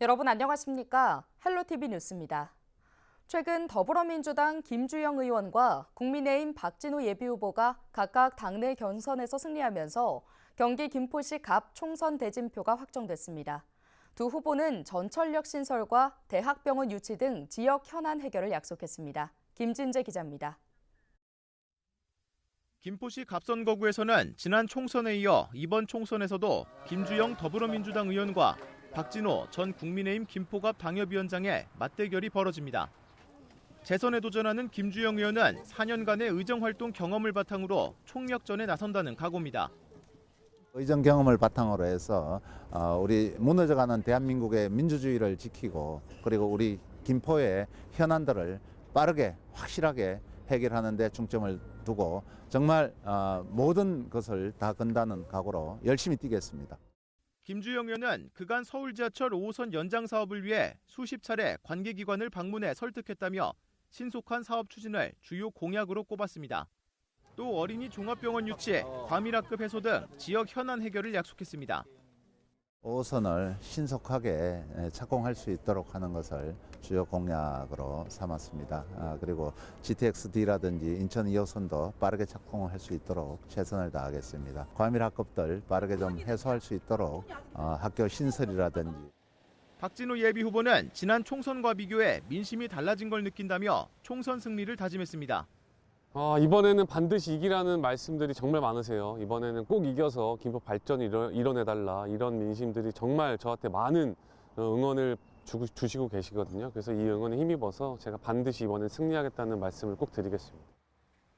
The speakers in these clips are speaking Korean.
여러분 안녕하십니까? 헬로티비 뉴스입니다. 최근 더불어민주당 김주영 의원과 국민의힘 박진호 예비후보가 각각 당내 경선에서 승리하면서 경기 김포시 갑 총선 대진표가 확정됐습니다. 두 후보는 전철역 신설과 대학병원 유치 등 지역 현안 해결을 약속했습니다. 김진재 기자입니다. 김포시 갑선거구에서는 지난 총선에 이어 이번 총선에서도 김주영 더불어민주당 의원과 박진호 전 국민의힘 김포갑 당협위원장의 맞대결이 벌어집니다. 재선에 도전하는 김주영 의원은 4년간의 의정활동 경험을 바탕으로 총력전에 나선다는 각오입니다. 의정 경험을 바탕으로 해서 우리 무너져가는 대한민국의 민주주의를 지키고 그리고 우리 김포의 현안들을 빠르게 확실하게 해결하는 데 중점을 두고 정말 모든 것을 다 건다는 각오로 열심히 뛰겠습니다. 김주영 의원은 그간 서울 지하철 5호선 연장 사업을 위해 수십 차례 관계기관을 방문해 설득했다며 신속한 사업 추진을 주요 공약으로 꼽았습니다. 또 어린이 종합병원 유치, 과밀학급 해소 등 지역 현안 해결을 약속했습니다. 5호선을 신속하게 착공할 수 있도록 하는 것을 주요 공약으로 삼았습니다. 그리고 GTX-D라든지 인천 2호선도 빠르게 착공할 수 있도록 최선을 다하겠습니다. 과밀학급들 빠르게 좀 해소할 수 있도록 학교 신설이라든지. 박진호 예비후보는 지난 총선과 비교해 민심이 달라진 걸 느낀다며 총선 승리를 다짐했습니다. 이번에는 반드시 이기라는 말씀들이 정말 많으세요. 이번에는 꼭 이겨서 김포 발전을 이뤄내달라, 이런 민심들이 정말 저한테 많은 응원을 주시고 계시거든요. 그래서 이 응원에 힘입어서 제가 반드시 이번엔 승리하겠다는 말씀을 꼭 드리겠습니다.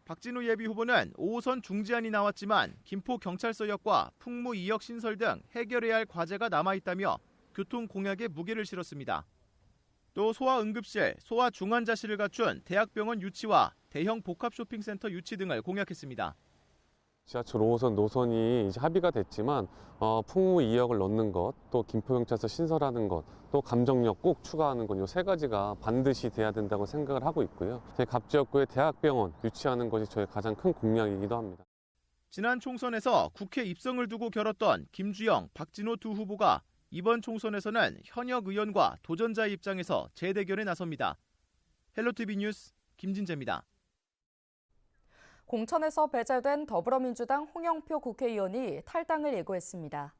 박진호 예비후보는 5호선 중지안이 나왔지만 김포경찰서역과 풍무 2역 신설 등 해결해야 할 과제가 남아있다며 교통 공약에 무게를 실었습니다. 또 소아응급실, 소아중환자실을 갖춘 대학병원 유치와 대형 복합쇼핑센터 유치 등을 공약했습니다. 지하철 5호선 노선이 이제 합의가 됐지만 풍무 2역을 넣는 것, 또 김포경찰서 신설하는 것, 또 감정역 꼭 추가하는 것, 이 세 가지가 반드시 돼야 된다고 생각을 하고 있고요. 저희 갑지역구의 대학병원 유치하는 것이 저의 가장 큰 공약이기도 합니다. 지난 총선에서 국회 입성을 두고 겨뤘던 김주영, 박진호 두 후보가 이번 총선에서는 현역 의원과 도전자의 입장에서 재대결에 나섭니다. 헬로티비 뉴스 김진재입니다. 공천에서 배제된 더불어민주당 홍영표 국회의원이 탈당을 예고했습니다.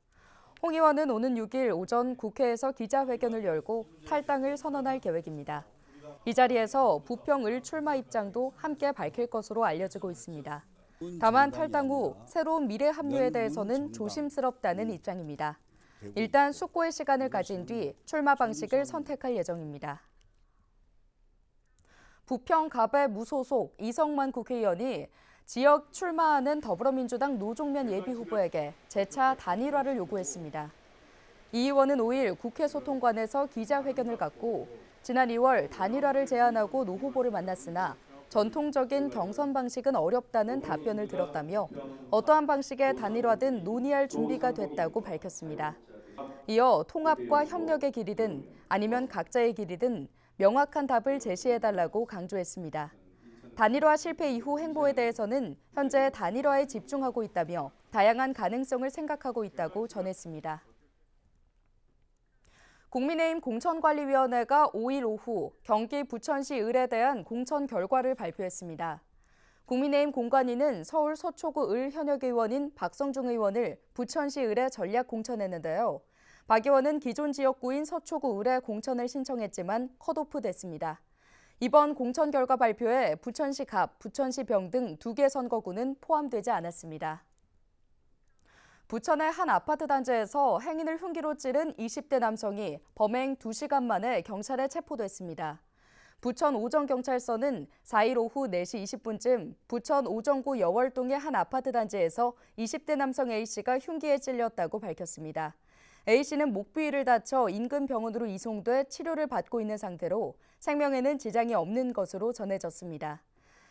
홍 의원은 오는 6일 오전 국회에서 기자회견을 열고 탈당을 선언할 계획입니다. 이 자리에서 부평을 출마 입장도 함께 밝힐 것으로 알려지고 있습니다. 다만 탈당 후 새로운 미래 합류에 대해서는 조심스럽다는 입장입니다. 일단 숙고의 시간을 가진 뒤 출마 방식을 선택할 예정입니다. 부평 갑의 무소속 이성만 국회의원이 지역 출마하는 더불어민주당 노종면 예비후보에게 재차 단일화를 요구했습니다. 이 의원은 5일 국회 소통관에서 기자회견을 갖고 지난 2월 단일화를 제안하고 노 후보를 만났으나 전통적인 경선 방식은 어렵다는 답변을 들었다며 어떠한 방식의 단일화든 논의할 준비가 됐다고 밝혔습니다. 이어 통합과 협력의 길이든 아니면 각자의 길이든 명확한 답을 제시해달라고 강조했습니다. 단일화 실패 이후 행보에 대해서는 현재 단일화에 집중하고 있다며 다양한 가능성을 생각하고 있다고 전했습니다. 국민의힘 공천관리위원회가 5일 오후 경기 부천시 을에 대한 공천 결과를 발표했습니다. 국민의힘 공관위는 서울 서초구 을 현역 의원인 박성중 의원을 부천시 을에 전략 공천했는데요. 박 의원은 기존 지역구인 서초구 을에 공천을 신청했지만 컷오프 됐습니다. 이번 공천 결과 발표에 부천시 갑, 부천시 병 등 2개 선거구는 포함되지 않았습니다. 부천의 한 아파트 단지에서 행인을 흉기로 찌른 20대 남성이 범행 2시간 만에 경찰에 체포됐습니다. 부천 오정경찰서는 4일 오후 4시 20분쯤 부천 오정구 여월동의 한 아파트 단지에서 20대 남성 A씨가 흉기에 찔렸다고 밝혔습니다. A씨는 목 부위를 다쳐 인근 병원으로 이송돼 치료를 받고 있는 상태로 생명에는 지장이 없는 것으로 전해졌습니다.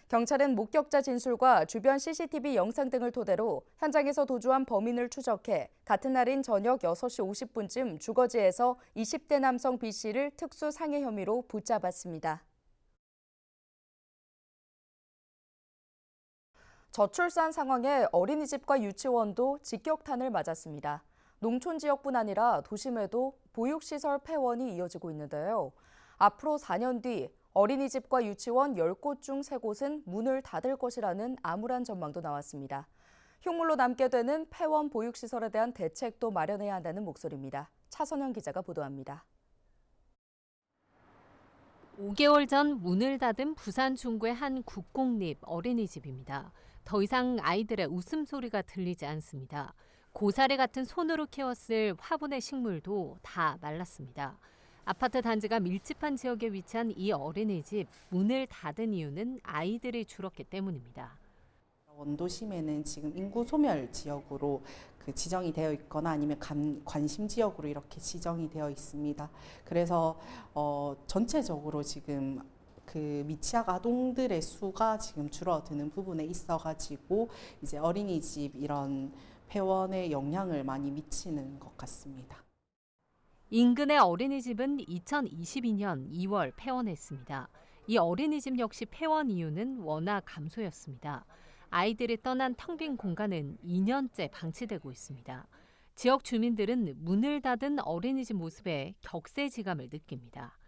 경찰은 목격자 진술과 주변 CCTV 영상 등을 토대로 현장에서 도주한 범인을 추적해 같은 날인 저녁 6시 50분쯤 주거지에서 20대 남성 B씨를 특수상해 혐의로 붙잡았습니다. 저출산 상황에 어린이집과 유치원도 직격탄을 맞았습니다. 농촌 지역뿐 아니라 도심에도 보육시설 폐원이 이어지고 있는데요. 앞으로 4년 뒤 어린이집과 유치원 10곳 중 3곳은 문을 닫을 것이라는 암울한 전망도 나왔습니다. 흉물로 남게 되는 폐원 보육시설에 대한 대책도 마련해야 한다는 목소리입니다. 차선영 기자가 보도합니다. 5개월 전 문을 닫은 부산 중구의 한 국공립 어린이집입니다. 더 이상 아이들의 웃음소리가 들리지 않습니다. 고사리 같은 손으로 키웠을 화분의 식물도 다 말랐습니다. 아파트 단지가 밀집한 지역에 위치한 이 어린이집, 문을 닫은 이유는 아이들이 줄었기 때문입니다. 원도심에는 지금 인구 소멸 지역으로 지정이 되어 있거나 아니면 관심 지역으로 이렇게 지정이 되어 있습니다. 그래서 전체적으로 지금 미취학 아동들의 수가 지금 줄어드는 부분에 있어가지고 이제 어린이집 이런 폐원에 영향을 많이 미치는 것 같습니다. 인근의 어린이집은 2022년 2월 폐원했습니다. 이 어린이집 역시 폐원 이유는 워낙 감소였습니다. 아이들이 떠난 텅 빈 공간은 2년째 방치되고 있습니다. 지역 주민들은 문을 닫은 어린이집 모습에 격세지감을 느낍니다.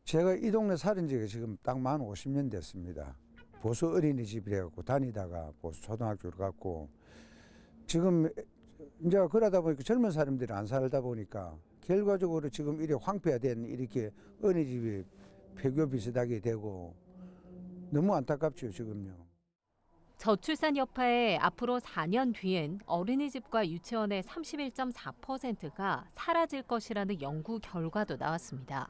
제가 이 동네 살은 지가 지금 딱 만 50년 됐습니다. 보수 어린이집이라고 다니다가 보수 초등학교를 갔고 지금 이제 그러다 보니까 젊은 사람들이 안 살다 보니까 결과적으로 지금 이렇게 황폐화된 이렇게 어린이집이 폐교 비슷하게 되고 너무 안타깝죠 지금요. 저출산 여파에 앞으로 4년 뒤엔 어린이집과 유치원의 31.4%가 사라질 것이라는 연구 결과도 나왔습니다.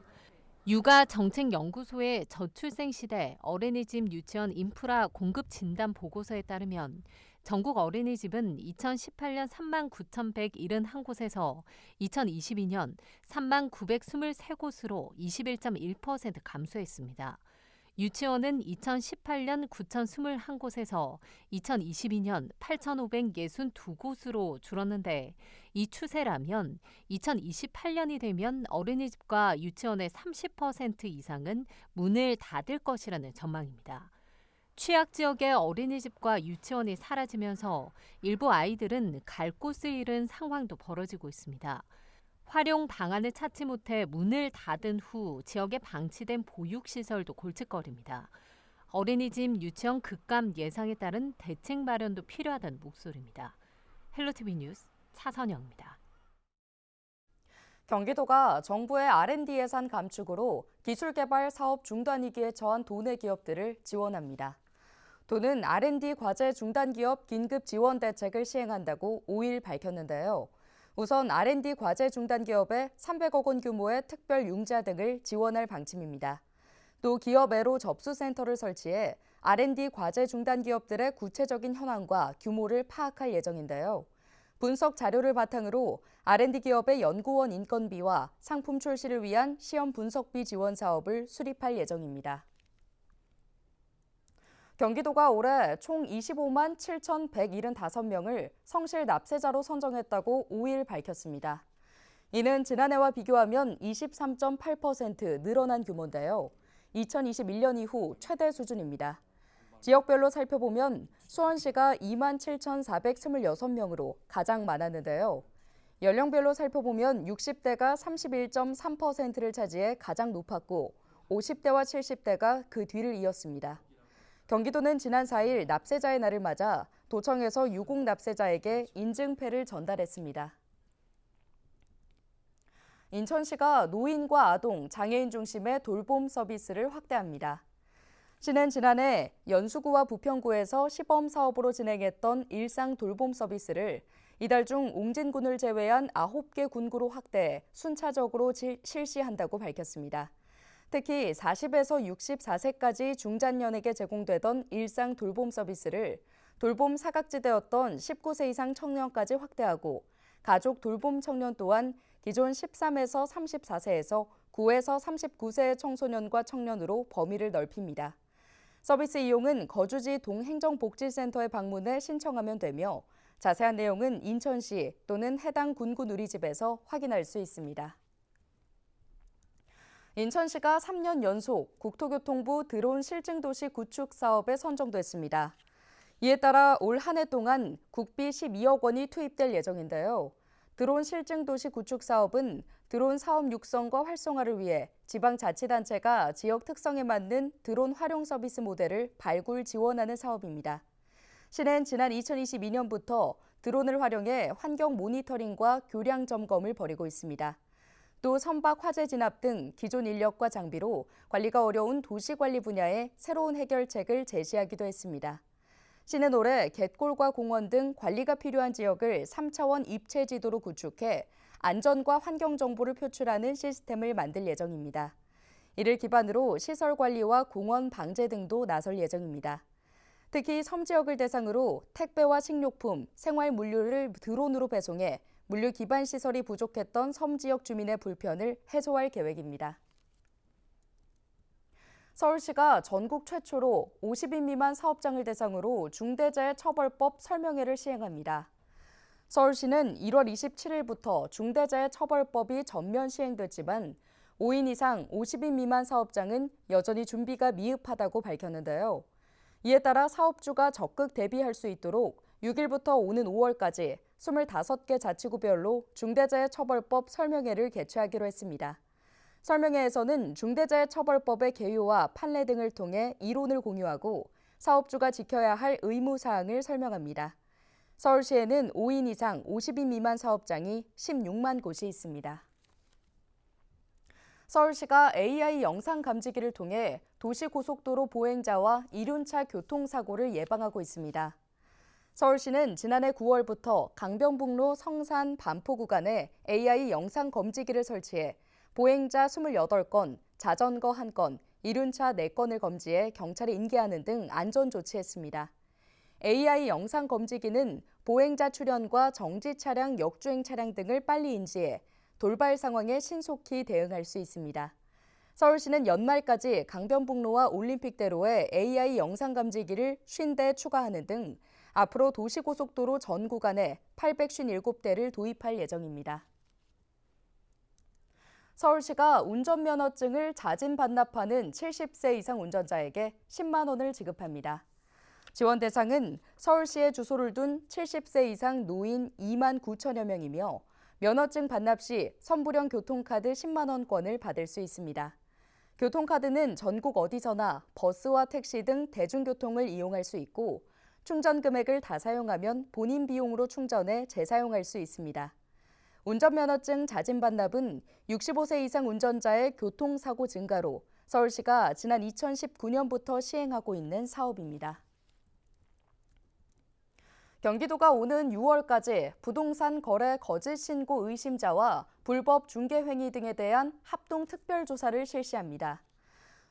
육아정책연구소의 저출생 시대 어린이집 유치원 인프라 공급 진단 보고서에 따르면 전국 어린이집은 2018년 39,171곳에서 2022년 39,923곳으로 21.1% 감소했습니다. 유치원은 2018년 9,021곳에서 2022년 8,562곳으로 줄었는데 이 추세라면 2028년이 되면 어린이집과 유치원의 30% 이상은 문을 닫을 것이라는 전망입니다. 취약 지역의 어린이집과 유치원이 사라지면서 일부 아이들은 갈 곳을 잃은 상황도 벌어지고 있습니다. 활용 방안을 찾지 못해 문을 닫은 후 지역에 방치된 보육시설도 골칫거립니다. 어린이집, 유치원 급감 예상에 따른 대책 마련도 필요하다는 목소리입니다. 헬로티비 뉴스 차선영입니다. 경기도가 정부의 R&D 예산 감축으로 기술개발 사업 중단 위기에 처한 도내 기업들을 지원합니다. 도는 R&D 과제 중단 기업 긴급 지원 대책을 시행한다고 5일 밝혔는데요. 우선 R&D 과제 중단 기업에 300억 원 규모의 특별 융자 등을 지원할 방침입니다. 또 기업 애로 접수센터를 설치해 R&D 과제 중단 기업들의 구체적인 현황과 규모를 파악할 예정인데요. 분석 자료를 바탕으로 R&D 기업의 연구원 인건비와 상품 출시를 위한 시험 분석비 지원 사업을 수립할 예정입니다. 경기도가 올해 총 25만 7,175명을 성실 납세자로 선정했다고 5일 밝혔습니다. 이는 지난해와 비교하면 23.8% 늘어난 규모인데요. 2021년 이후 최대 수준입니다. 지역별로 살펴보면 수원시가 2만 7,426명으로 가장 많았는데요. 연령별로 살펴보면 60대가 31.3%를 차지해 가장 높았고 50대와 70대가 그 뒤를 이었습니다. 경기도는 지난 4일 납세자의 날을 맞아 도청에서 유공 납세자에게 인증패를 전달했습니다. 인천시가 노인과 아동, 장애인 중심의 돌봄 서비스를 확대합니다. 시는 지난해 연수구와 부평구에서 시범 사업으로 진행했던 일상 돌봄 서비스를 이달 중 옹진군을 제외한 9개 군구로 확대해 순차적으로 실시한다고 밝혔습니다. 특히 40에서 64세까지 중장년에게 제공되던 일상 돌봄 서비스를 돌봄 사각지대였던 19세 이상 청년까지 확대하고 가족 돌봄 청년 또한 기존 13에서 34세에서 9에서 39세의 청소년과 청년으로 범위를 넓힙니다. 서비스 이용은 거주지 동행정복지센터에 방문해 신청하면 되며 자세한 내용은 인천시 또는 해당 군구 누리집에서 확인할 수 있습니다. 인천시가 3년 연속 국토교통부 드론 실증도시 구축 사업에 선정됐습니다. 이에 따라 올 한 해 동안 국비 12억 원이 투입될 예정인데요. 드론 실증 도시 구축 사업은 드론 사업 육성과 활성화를 위해 지방자치단체가 지역 특성에 맞는 드론 활용 서비스 모델을 발굴 지원하는 사업입니다. 시는 지난 2022년부터 드론을 활용해 환경 모니터링과 교량 점검을 벌이고 있습니다. 또 선박 화재 진압 등 기존 인력과 장비로 관리가 어려운 도시관리 분야에 새로운 해결책을 제시하기도 했습니다. 시는 올해 갯골과 공원 등 관리가 필요한 지역을 3차원 입체 지도로 구축해 안전과 환경 정보를 표출하는 시스템을 만들 예정입니다. 이를 기반으로 시설 관리와 공원 방제 등도 나설 예정입니다. 특히 섬 지역을 대상으로 택배와 식료품, 생활 물류를 드론으로 배송해 물류 기반 시설이 부족했던 섬 지역 주민의 불편을 해소할 계획입니다. 서울시가 전국 최초로 50인 미만 사업장을 대상으로 중대재해처벌법 설명회를 시행합니다. 서울시는 1월 27일부터 중대재해처벌법이 전면 시행됐지만 5인 이상 50인 미만 사업장은 여전히 준비가 미흡하다고 밝혔는데요. 이에 따라 사업주가 적극 대비할 수 있도록 6일부터 오는 5월까지 25개 자치구별로 중대재해처벌법 설명회를 개최하기로 했습니다. 설명회에서는 중대재해처벌법의 개요와 판례 등을 통해 이론을 공유하고 사업주가 지켜야 할 의무사항을 설명합니다. 서울시에는 5인 이상 50인 미만 사업장이 16만 곳이 있습니다. 서울시가 AI 영상 감지기를 통해 도시고속도로 보행자와 이륜차 교통사고를 예방하고 있습니다. 서울시는 지난해 9월부터 강변북로 성산 반포 구간에 AI 영상 검지기를 설치해 보행자 28건, 자전거 1건, 이륜차 4건을 검지해 경찰에 인계하는 등 안전 조치했습니다. AI 영상 검지기는 보행자 출현과 정지 차량, 역주행 차량 등을 빨리 인지해 돌발 상황에 신속히 대응할 수 있습니다. 서울시는 연말까지 강변북로와 올림픽대로에 AI 영상 감지기를 50대 추가하는 등 앞으로 도시고속도로 전 구간에 857대를 도입할 예정입니다. 서울시가 운전면허증을 자진 반납하는 70세 이상 운전자에게 10만 원을 지급합니다. 지원 대상은 서울시에 주소를 둔 70세 이상 노인 2만 9천여 명이며 면허증 반납 시 선불형 교통카드 10만 원권을 받을 수 있습니다. 교통카드는 전국 어디서나 버스와 택시 등 대중교통을 이용할 수 있고 충전 금액을 다 사용하면 본인 비용으로 충전해 재사용할 수 있습니다. 운전면허증 자진 반납은 65세 이상 운전자의 교통사고 증가로 서울시가 지난 2019년부터 시행하고 있는 사업입니다. 경기도가 오는 6월까지 부동산 거래 거짓 신고 의심자와 불법 중개 행위 등에 대한 합동 특별조사를 실시합니다.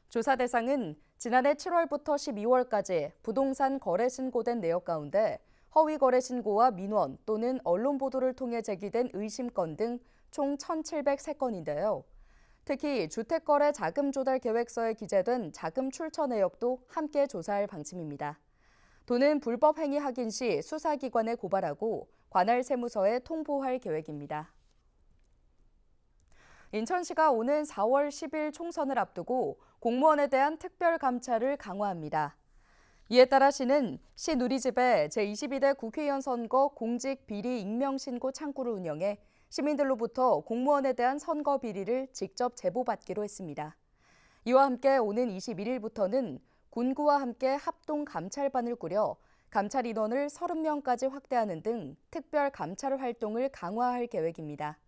조사 대상은 지난해 7월부터 12월까지 부동산 거래 신고된 내역 가운데 허위 거래 신고와 민원 또는 언론 보도를 통해 제기된 의심건 등 총 1,703건인데요. 특히 주택거래 자금 조달 계획서에 기재된 자금 출처 내역도 함께 조사할 방침입니다. 도는 불법 행위 확인 시 수사기관에 고발하고 관할 세무서에 통보할 계획입니다. 인천시가 오는 4월 10일 총선을 앞두고 공무원에 대한 특별 감찰을 강화합니다. 이에 따라 시는 시 누리집에 제22대 국회의원 선거 공직 비리 익명 신고 창구를 운영해 시민들로부터 공무원에 대한 선거 비리를 직접 제보받기로 했습니다. 이와 함께 오는 21일부터는 군구와 함께 합동 감찰반을 꾸려 감찰 인원을 30명까지 확대하는 등 특별 감찰 활동을 강화할 계획입니다.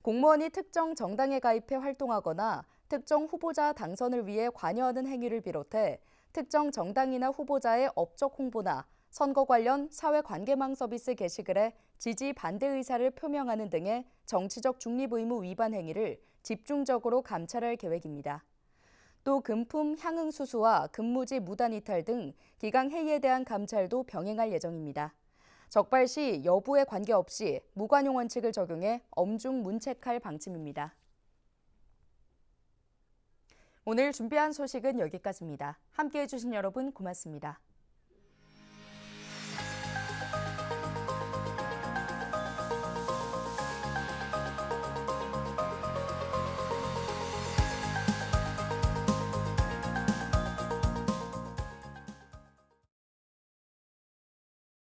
공무원이 특정 정당에 가입해 활동하거나 특정 후보자 당선을 위해 관여하는 행위를 비롯해 특정 정당이나 후보자의 업적 홍보나 선거 관련 사회관계망 서비스 게시글에 지지 반대 의사를 표명하는 등의 정치적 중립 의무 위반 행위를 집중적으로 감찰할 계획입니다. 또 금품 향응 수수와 근무지 무단 이탈 등 기강 해이에 대한 감찰도 병행할 예정입니다. 적발 시 여부에 관계없이 무관용 원칙을 적용해 엄중 문책할 방침입니다. 오늘 준비한 소식은 여기까지입니다. 함께해 주신 여러분 고맙습니다.